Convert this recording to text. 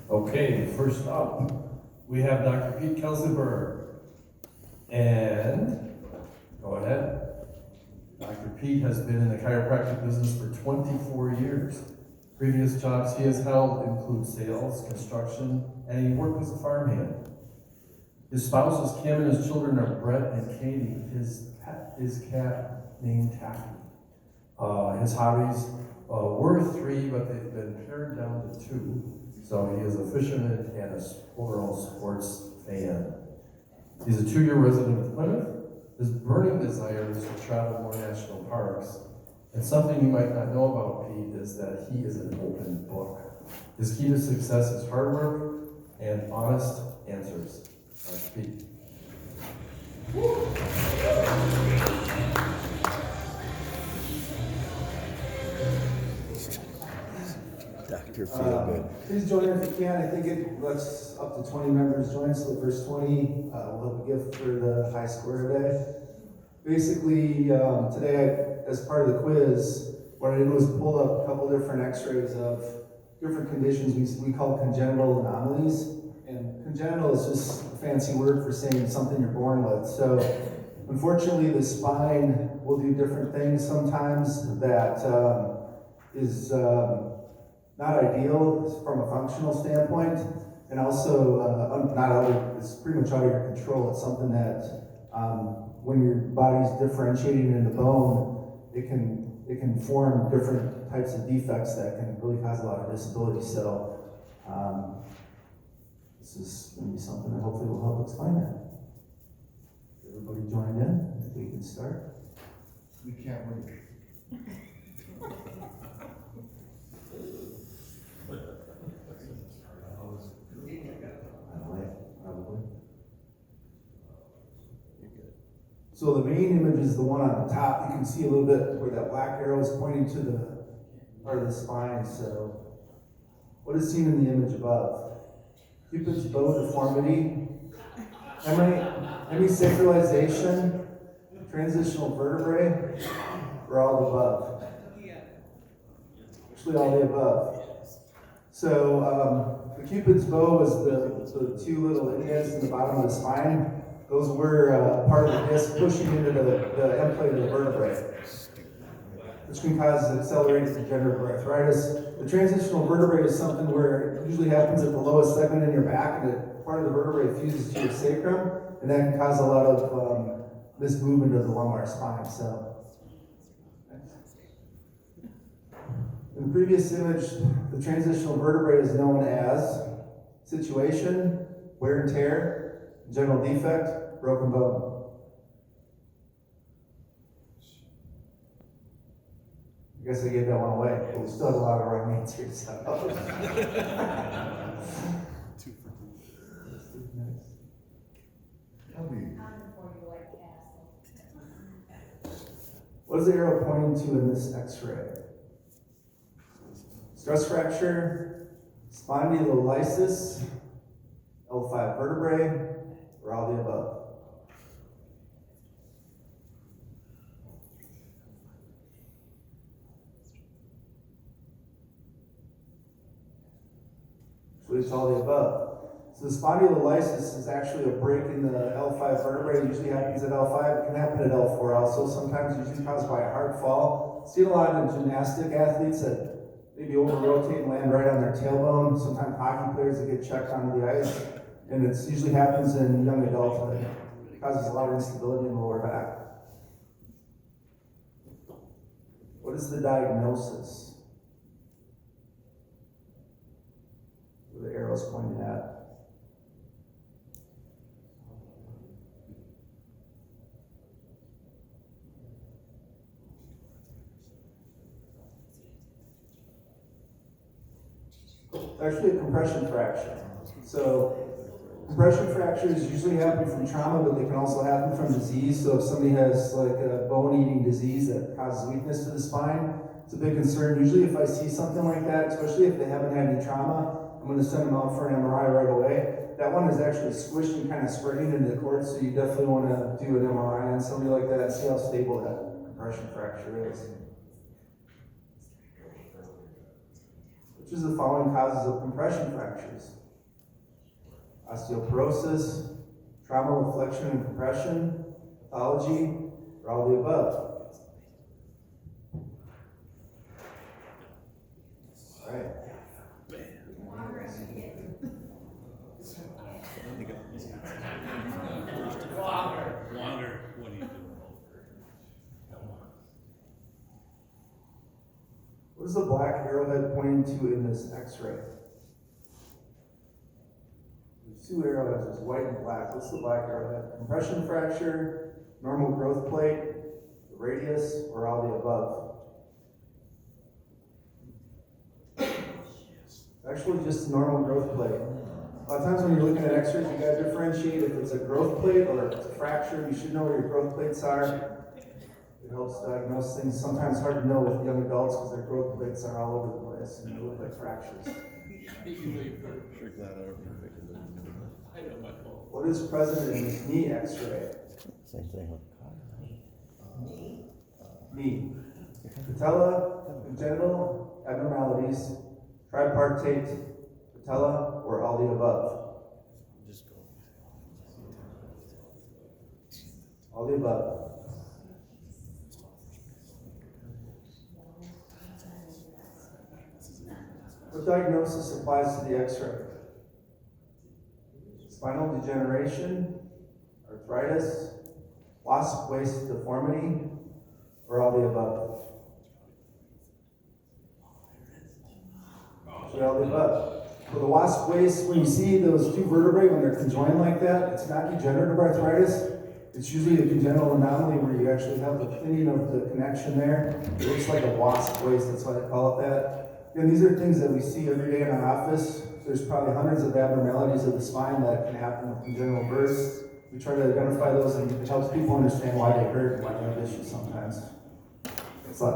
Okay, first up, we have Dr. Pete Kelzenberg. And, go ahead. Dr. Pete has been in the chiropractic business for 24 years. Previous jobs he has held include sales, construction, and he worked as a farmhand. His spouses, Kim, and his children are Brett and Katie. His pet is cat named Taffy. His hobbies were 3, but they've been pared down to 2. So he is a fisherman and a overall sports fan. He's a 2-year resident of Plymouth. His burning desire is to travel more national parks. And something you might not know about Pete is that he is an open book. His key to success is hard work and honest answers. Pete. Dr. Feelgood. Please join if you can. I think it lets up to 20 members join, so the first 20 will have a gift for the high score today. Basically, today, as part of the quiz, what I did was pull up a couple different x-rays of different conditions we call congenital anomalies. And congenital is just a fancy word for saying something you're born with. So, unfortunately, the spine will do different things sometimes that is not ideal from a functional standpoint, and also not out. It's pretty much out of your control. It's something that when your body's differentiating into bone, it can form different types of defects that can really cause a lot of disability. So this is going to be something that hopefully will help explain that. Everybody joined in? I think we can start. We can't wait. Probably. So the main image is the one on the top. You can see a little bit where that black arrow is pointing to the part of the spine. So what is seen in the image above? Cupid's bow deformity, hemisacralization, transitional vertebrae, or all the above? Actually all the above. So the Cupid's bow is the 2 little indents in the bottom of the spine. Those were part of the disc pushing into the end plate of the vertebrae, which can cause accelerated degenerative arthritis. The transitional vertebrae is something where it usually happens at the lowest segment in your back, and part of the vertebrae fuses to your sacrum, and that can cause a lot of mismovement of the lumbar spine. So, in the previous image, the transitional vertebrae is known as situation, wear and tear, general defect, broken bone. I guess I gave that one away, but we still have a lot of wrong answers. So. What is the arrow pointing to in this x-ray? Stress fracture, spondylolysis, L5 vertebrae, or all the above? So it's all the above. So the spondylolysis is actually a break in the L5 vertebrae. It usually happens at L5. It can happen at L4 also. Sometimes usually caused by a hard fall. See a lot of gymnastic athletes that maybe over-rotate and land right on their tailbone. Sometimes hockey players that get checked onto the ice. And it usually happens in young adulthood. It causes a lot of instability in the lower back. What is the diagnosis? Where the arrow's pointing at. It's actually a compression fracture. So compression fractures usually happen from trauma, but they can also happen from disease. So if somebody has like a bone-eating disease that causes weakness to the spine, it's a big concern. Usually if I see something like that, especially if they haven't had any trauma, I'm going to send them out for an MRI right away. That one is actually squished and kind of spreading into the cord, so you definitely want to do an MRI on somebody like that and see how stable that compression fracture is. Which is the following causes of compression fractures? Osteoporosis, trauma with flexion and compression, pathology, or all the above? All right. Water, what are you doing? What is the black arrowhead pointing to in this x-ray? There's two arrowheads, there's white and black. What's the black arrowhead? Compression fracture, normal growth plate, the radius, or all the above? Actually, just a normal growth plate. A lot of times when you're looking at x-rays, you gotta differentiate if it's a growth plate or if it's a fracture. You should know where your growth plates are. It helps diagnose things. Sometimes hard to know with young adults because their growth plates are all over the place and they look like fractures. What is present in this knee x-ray? Same thing with Knee. Patella, congenital abnormalities, tripartite patella, or all the above? All the above. What diagnosis applies to the x-ray? Spinal degeneration, arthritis, wasp waist deformity, or all the above? Actually, all the above. For the wasp waist, when you see those two vertebrae, when they're conjoined like that, it's not degenerative arthritis. It's usually a congenital anomaly where you actually have the thinning of the connection there. It looks like a wasp waist, that's why they call it that. And these are things that we see every day in our office. There's probably hundreds of abnormalities of the spine that can happen with congenital births. We try to identify those and it helps people understand why they hurt and why they have issues sometimes. It's like,